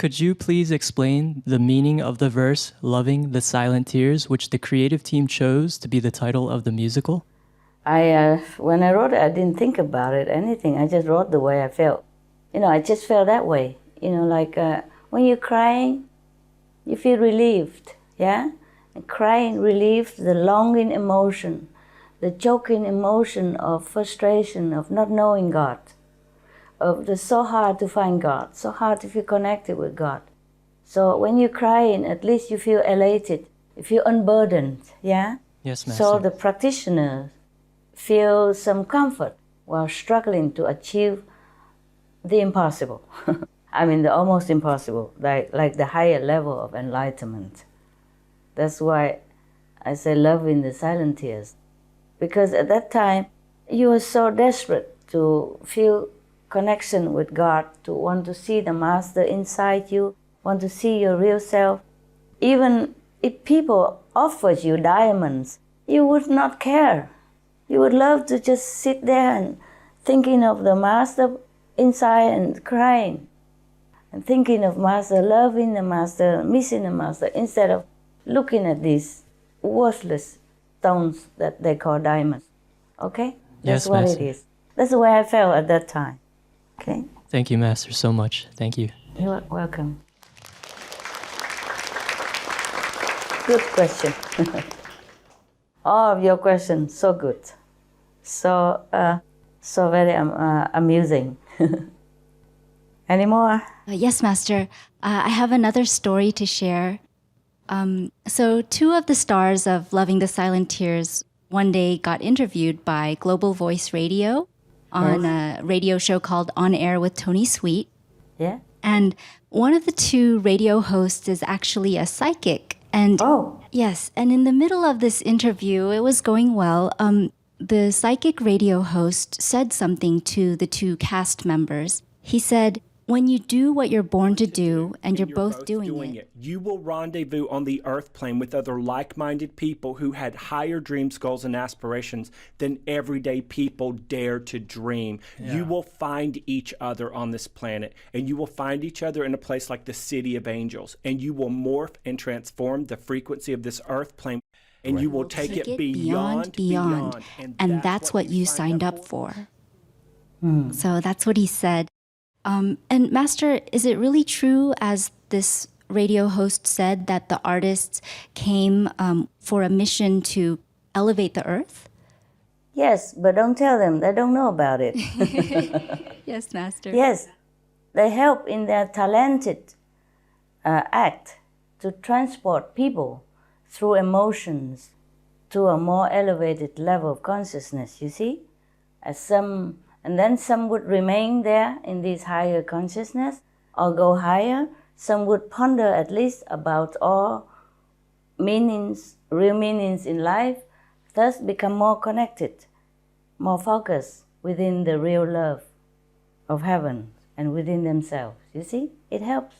could you please explain the meaning of the verse, Loving the Silent Tears, which the creative team chose to be the title of the musical? When I wrote it, I didn't think about it, anything. I just wrote the way I felt. I just felt that way. Like when you're crying, you feel relieved, yeah? And crying relieves the longing emotion, the choking emotion of frustration, of not knowing God, of the so hard to find God, so hard to feel connected with God. So when you're crying, at least you feel elated, you feel unburdened, yeah? Yes, Master. So the practitioner feels some comfort while struggling to achieve the impossible. I mean, the almost impossible, like the higher level of enlightenment. That's why I say love in the silent tears. Because at that time, you were so desperate to feel connection with God, to want to see the Master inside you, want to see your real self. Even if people offered you diamonds, you would not care. You would love to just sit there and thinking of the Master inside and crying. And thinking of Master, loving the Master, missing the Master, instead of looking at these worthless stones that they call diamonds. Okay? That's Yes, what Master. it is. That's the way I felt at that time. Okay? Thank you, Master, so much. Thank you. You're welcome. Good question. All of your questions, so good. So very amusing. Any more? Yes, Master. I have another story to share. So 2 of the stars of Loving the Silent Tears one day got interviewed by Global Voice Radio on a radio show called On Air with Tony Sweet. Yeah. And one of the 2 radio hosts is actually a psychic. And yes, and in the middle of this interview, it was going well. The psychic radio host said something to the 2 cast members. He said, when you do what you're born to do, and you're both doing it, you will rendezvous on the earth plane with other like-minded people who had higher dreams, goals, and aspirations than everyday people dare to dream. Yeah. You will find each other on this planet, and you will find each other in a place like the City of Angels, and you will morph and transform the frequency of this earth plane, and you will take it beyond. And that's what you signed up for. So that's what he said. And Master, is it really true, as this radio host said, that the artists came for a mission to elevate the earth? Yes, but don't tell them. They don't know about it. Yes, Master. Yes, they help in their talented act to transport people through emotions to a more elevated level of consciousness, you see? And then some would remain there in this higher consciousness or go higher. Some would ponder at least about all meanings, real meanings in life, thus become more connected, more focused within the real love of heaven and within themselves. You see, it helps.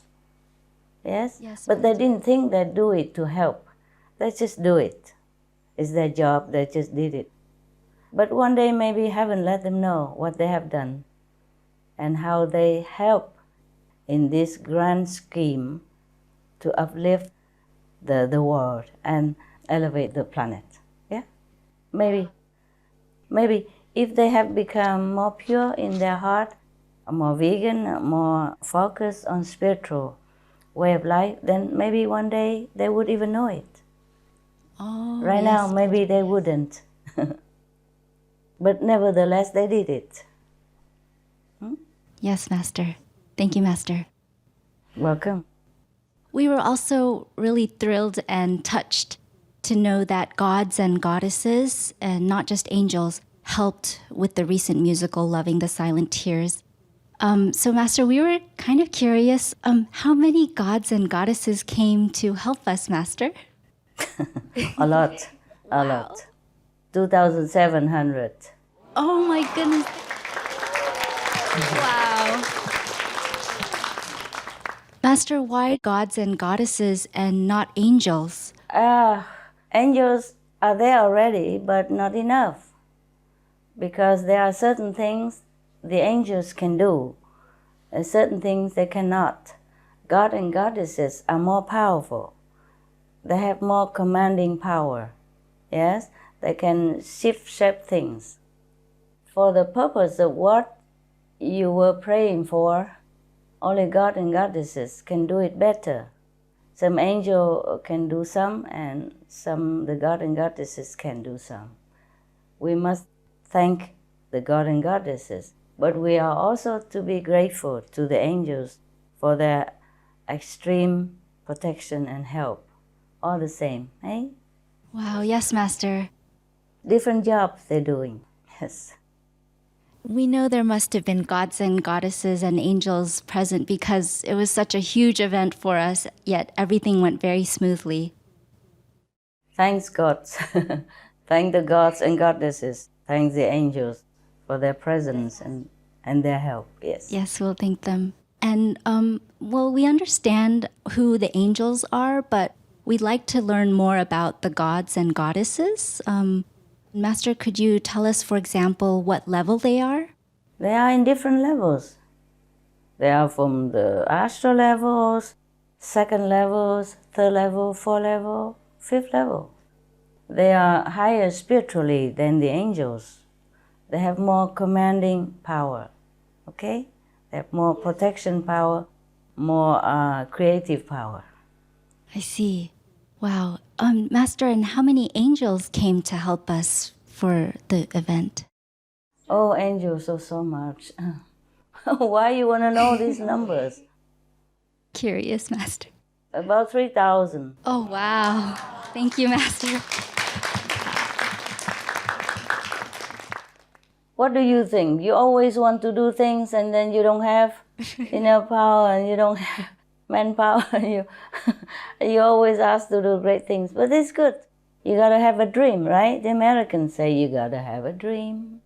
Yes? Yes, but they didn't think they'd do it to help. They just do it. It's their job, they just did it. But one day maybe heaven let them know what they have done and how they help in this grand scheme to uplift the world and elevate the planet. Yeah? Maybe if they have become more pure in their heart, more vegan, more focused on spiritual way of life, then maybe one day they would even know it. Right now, maybe they wouldn't. But nevertheless, they did it. Yes, Master. Thank you, Master. Welcome. We were also really thrilled and touched to know that gods and goddesses, and not just angels, helped with the recent musical Loving the Silent Tears. So, Master, we were kind of curious, how many gods and goddesses came to help us, Master? A lot. 2,700. Oh my goodness. Wow. Master, why gods and goddesses and not angels? Angels are there already, but not enough. Because there are certain things the angels can do, and certain things they cannot. God and goddesses are more powerful. They have more commanding power. Yes? They can shape things. For the purpose of what you were praying for, only God and goddesses can do it better. Some angel can do some, and some the God and goddesses can do some. We must thank the God and goddesses, but we are also to be grateful to the angels for their extreme protection and help. All the same, eh? Wow, yes, Master. Different jobs they're doing, yes. We know there must have been gods and goddesses and angels present because it was such a huge event for us, yet everything went very smoothly. Thanks God. Thank the gods and goddesses. Thank the angels for their presence and their help, yes. Yes, we'll thank them. And, well, we understand who the angels are, but we'd like to learn more about the gods and goddesses. Master, could you tell us, for example, what level they are? They are in different levels. They are from the astral levels, second levels, third level, fourth level, fifth level. They are higher spiritually than the angels. They have more commanding power, okay? They have more protection power, more creative power. I see. Wow. Master, and how many angels came to help us for the event? Oh, angels, so much. Why you want to know these numbers? Curious, Master. About 3,000. Oh, wow. Thank you, Master. What do you think? You always want to do things and then you don't have enough power and you don't have manpower. You always ask to do great things, but it's good. You gotta have a dream, right? The Americans say you gotta have a dream.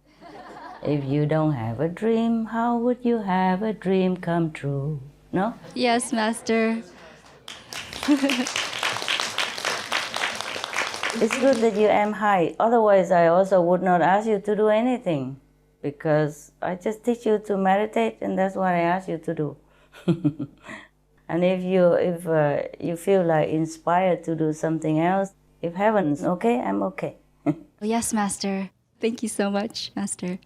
If you don't have a dream, how would you have a dream come true? No? Yes, Master. It's good that you aim high. Otherwise, I also would not ask you to do anything, because I just teach you to meditate, and that's what I ask you to do. And if you feel like inspired to do something else, if heaven's okay, I'm okay. Yes, Master. Thank you so much, Master.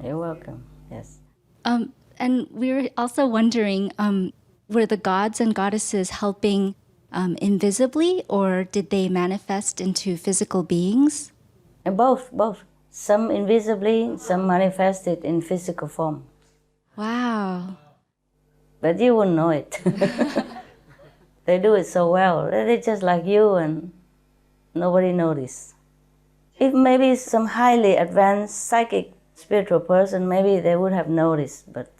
You're welcome. Yes. And we were also wondering, were the gods and goddesses helping invisibly, or did they manifest into physical beings? Both. Some invisibly, some manifested in physical form. Wow. But you wouldn't know it. They do it so well. They're just like you, and nobody noticed. If maybe some highly advanced psychic spiritual person, maybe they would have noticed, but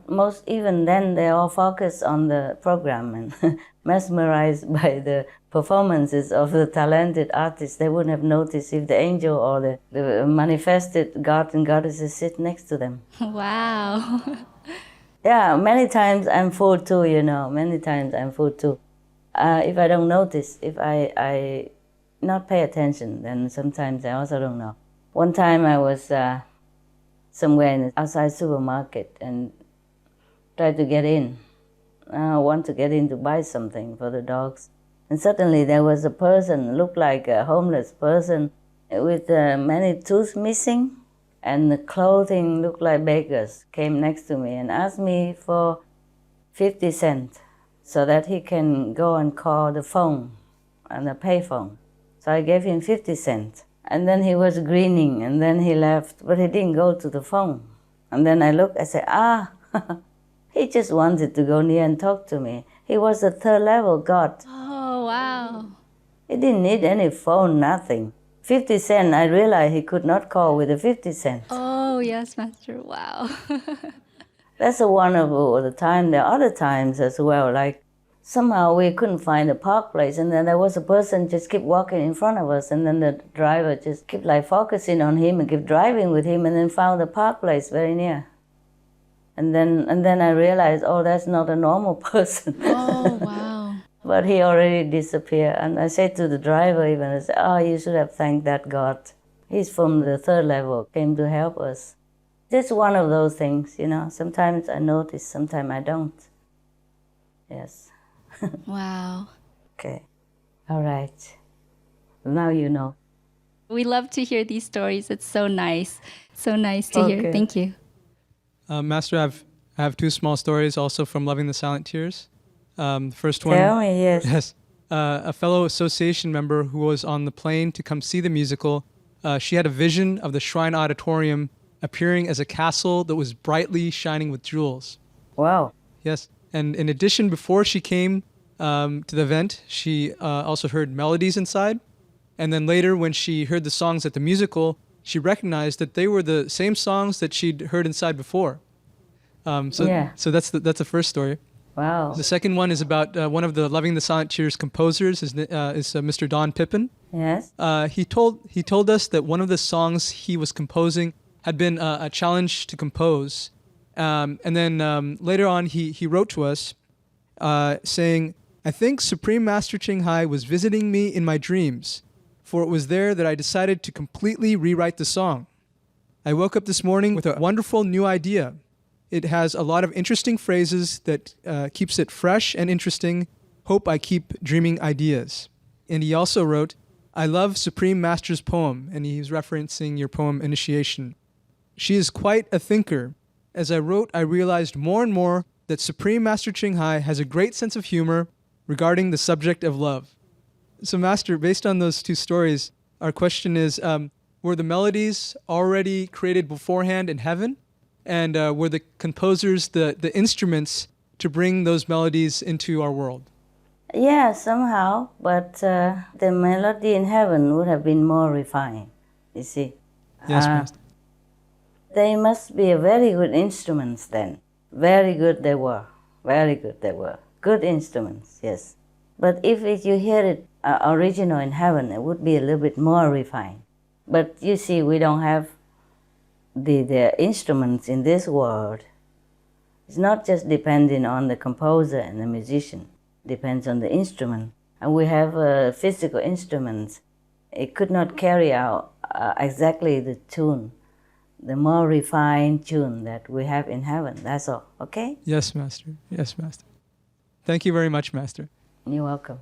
most even then, they all focus on the program and mesmerized by the performances of the talented artists. They wouldn't have noticed if the angel or the manifested god and goddesses sit next to them. Wow. Yeah, many times I'm fooled too, many times I'm fooled too. If I don't notice, if I not pay attention, then sometimes I also don't know. One time I was somewhere in the outside supermarket and tried to get in. I want to get in to buy something for the dogs. And suddenly there was a person, looked like a homeless person, with many teeth missing, and the clothing looked like beggars, came next to me and asked me for 50 cents so that he can go and call the phone and the payphone. So I gave him 50 cents. And then he was grinning, and then he left, but he didn't go to the phone. And then I looked, I said, he just wanted to go near and talk to me. He was a third level god. Oh, wow. He didn't need any phone, nothing. 50 cents, I realized he could not call with the 50 cents. Oh, yes, Master. Wow. That's one of the time. There are other times as well, like somehow we couldn't find a park place, and then there was a person just keep walking in front of us, and then the driver just kept like focusing on him and kept driving with him, and then found the park place very near. And then I realized, oh, that's not a normal person. Oh, wow. But he already disappeared. And I said to the driver even, I said, oh, you should have thanked that God. He's from the third level, came to help us. Just one of those things, Sometimes I notice, sometimes I don't. Yes. Wow. Okay. All right. Now you know. We love to hear these stories. It's so nice. So nice to hear. Thank you. Master, I have two small stories also from Loving the Silent Tears. First one. Tell me, yes. Yes. A fellow association member who was on the plane to come see the musical, she had a vision of the Shrine Auditorium appearing as a castle that was brightly shining with jewels. Wow. Yes. And in addition, before she came to the event, she also heard melodies inside. And then later, when she heard the songs at the musical, she recognized that they were the same songs that she'd heard inside before. So that's the first story. Wow. The second one is about one of the Loving the Silent Tears composers is Mr. Don Pippin. Yes. He told us that one of the songs he was composing had been a challenge to compose. And then later on, he wrote to us saying, "I think Supreme Master Ching Hai was visiting me in my dreams, for it was there that I decided to completely rewrite the song. I woke up this morning with a wonderful new idea. It has a lot of interesting phrases that keeps it fresh and interesting. Hope I keep dreaming ideas." And he also wrote, "I love Supreme Master's poem," and he's referencing your poem Initiation. "She is quite a thinker. As I wrote, I realized more and more that Supreme Master Ching Hai has a great sense of humor regarding the subject of love." So Master, based on those two stories, our question is, were the melodies already created beforehand in heaven? And were the composers the instruments to bring those melodies into our world? Yeah, somehow, but the melody in heaven would have been more refined, you see. Yes, Master. They must be very good instruments then. Very good they were. Very good they were. Good instruments, yes. But if you hear it original in heaven, it would be a little bit more refined. But you see, we don't have the instruments in this world. It's not just depending on the composer and the musician. It depends on the instrument. And we have physical instruments. It could not carry out exactly the tune, the more refined tune that we have in heaven. That's all, okay? Yes, Master. Yes, Master. Thank you very much, Master. You're welcome.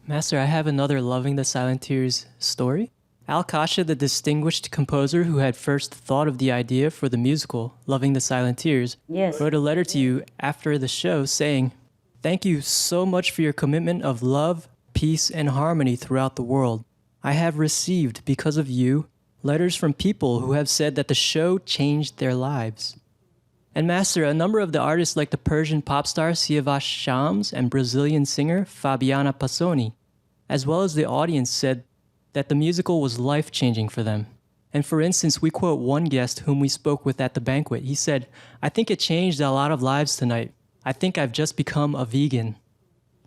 Master, I have another Loving the Silent Tears story. Al Kasha, the distinguished composer who had first thought of the idea for the musical, Loving the Silent Tears, Yes. wrote a letter to you after the show saying, "Thank you so much for your commitment of love, peace, and harmony throughout the world. I have received, because of you, letters from people who have said that the show changed their lives." And Master, a number of the artists like the Persian pop star Siavash Shams and Brazilian singer Fabiana Passoni, as well as the audience, said that the musical was life-changing for them. And for instance, we quote one guest whom we spoke with at the banquet. He said, "I think it changed a lot of lives tonight. I think I've just become a vegan."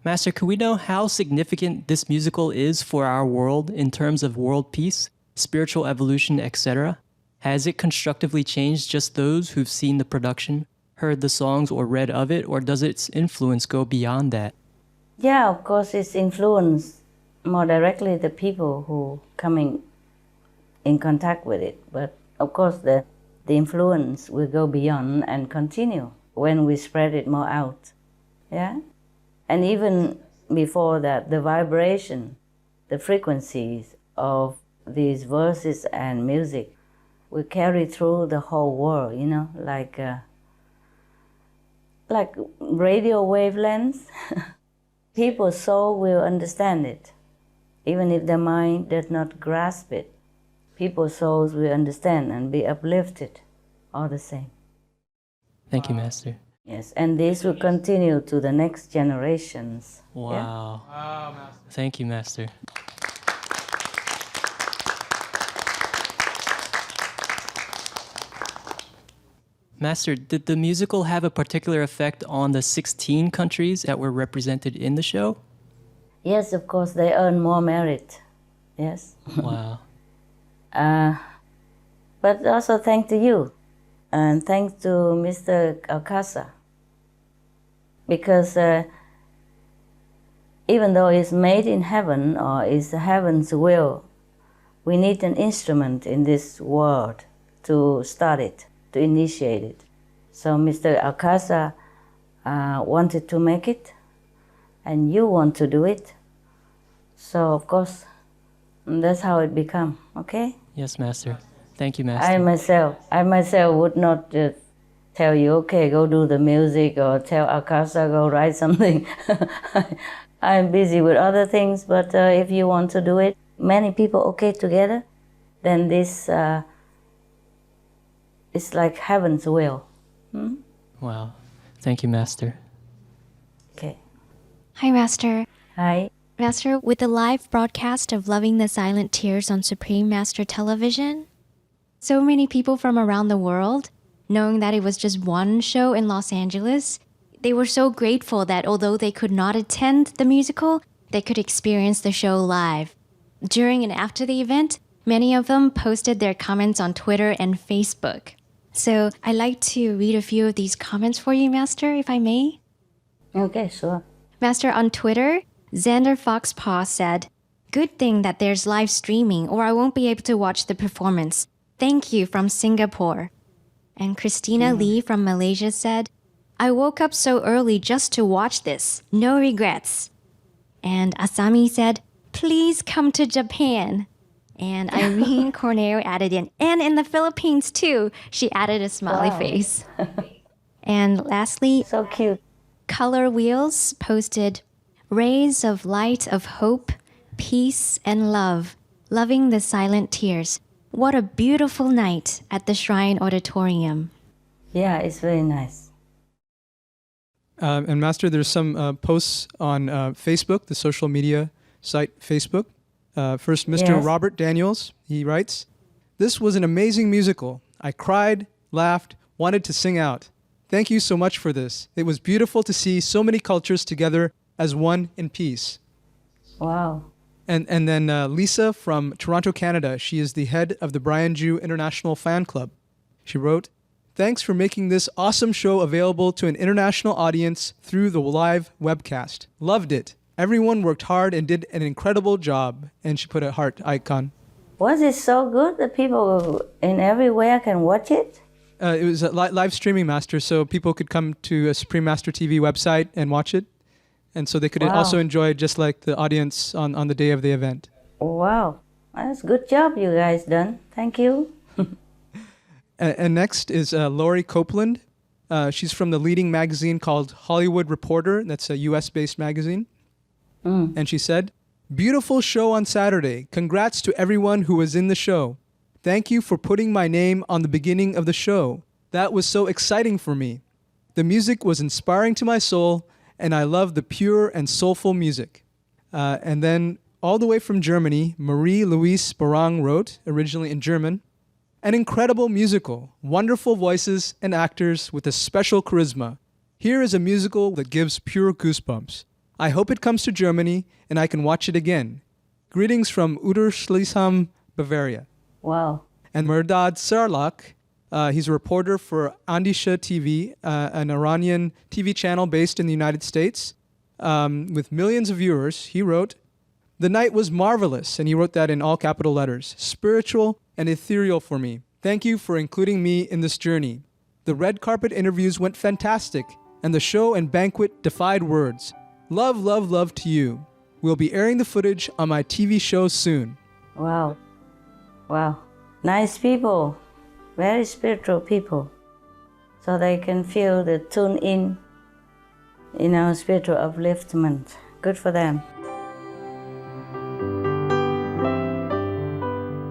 Master, could we know how significant this musical is for our world in terms of world peace, spiritual evolution, etc.? Has it constructively changed just those who've seen the production, heard the songs, or read of it, or does its influence go beyond that? Yeah, of course, it's influenced more directly the people who coming in contact with it. But of course, the influence will go beyond and continue when we spread it more out. Yeah, and even before that, the vibration, the frequencies of these verses and music will carry through the whole world. You know, like radio wavelengths. People's soul will understand it. Even if the mind does not grasp it, people's souls will understand and be uplifted all the same. Thank you, Master. Yes, and this will continue to the next generations. Wow. Yeah? Wow, Master. Thank you, Master. Master, did the musical have a particular effect on the 16 countries that were represented in the show? Yes, of course, they earn more merit. Yes. Wow. But also thanks to you, and thanks to Mr. Alcasa, because even though it's made in heaven or it's heaven's will, we need an instrument in this world to start it, to initiate it. So Mr. Alcasa wanted to make it, and you want to do it. So, of course, that's how it become, okay? Yes, Master. Thank you, Master. I myself would not just tell you, okay, go do the music, or tell Akasha, go write something. I'm busy with other things, but if you want to do it, many people okay together, then this is like heaven's will. Hmm? Wow. Thank you, Master. Okay. Hi, Master. Hi. Master, with the live broadcast of Loving the Silent Tears on Supreme Master Television, so many people from around the world, knowing that it was just one show in Los Angeles, they were so grateful that although they could not attend the musical, they could experience the show live. During and after the event, many of them posted their comments on Twitter and Facebook. So I'd like to read a few of these comments for you, Master, if I may. Okay, sure. Master, on Twitter, Xander Foxpaw said, "Good thing that there's live streaming or I won't be able to watch the performance. Thank you from Singapore." And Christina Lee from Malaysia said, "I woke up so early just to watch this. No regrets." And Asami said, "Please come to Japan." And Irene Cornero added in, "And in the Philippines too." She added a smiley face. And lastly, So cute. Color Wheels posted, "Rays of light of hope, peace, and love, loving the silent tears. What a beautiful night at the Shrine Auditorium." Yeah, it's very nice. And Master, there's some posts on Facebook, the social media site Facebook. First, Mr. Yes. Robert Daniels, he writes, "This was an amazing musical. I cried, laughed, wanted to sing out. Thank you so much for this. It was beautiful to see so many cultures together as one in peace." Wow. And then Lisa from Toronto, Canada, she is the head of the Brian Jew International Fan Club. She wrote, "Thanks for making this awesome show available to an international audience through the live webcast. Loved it. Everyone worked hard and did an incredible job." And she put a heart icon. Was it so good that people in everywhere can watch it? It was a live streaming, Master, so people could come to a Supreme Master TV website and watch it. And so they could also enjoy it just like the audience on the day of the event. Wow. That's a good job you guys done. Thank you. And next is Lori Copeland. She's from the leading magazine called Hollywood Reporter. That's a US-based magazine. And she said, "Beautiful show on Saturday. Congrats to everyone who was in the show. Thank you for putting my name on the beginning of the show. That was so exciting for me. The music was inspiring to my soul, and I love the pure and soulful music." And then all the way from Germany, Marie-Louise Barang wrote, originally in German, "An incredible musical, wonderful voices and actors with a special charisma. Here is a musical that gives pure goosebumps. I hope it comes to Germany and I can watch it again. Greetings from Uderschlesheim, Bavaria." Wow. And Mehrdad Sarlak, he's a reporter for Andisha TV, an Iranian TV channel based in the United States, with millions of viewers. He wrote, "The night was marvelous," and he wrote that in all capital letters, "spiritual and ethereal for me. Thank you for including me in this journey. The red carpet interviews went fantastic, and the show and banquet defied words. Love, love, love to you. We'll be airing the footage on my TV show soon." Wow. Wow. Nice people. Very spiritual people. So they can feel the tune in, spiritual upliftment. Good for them.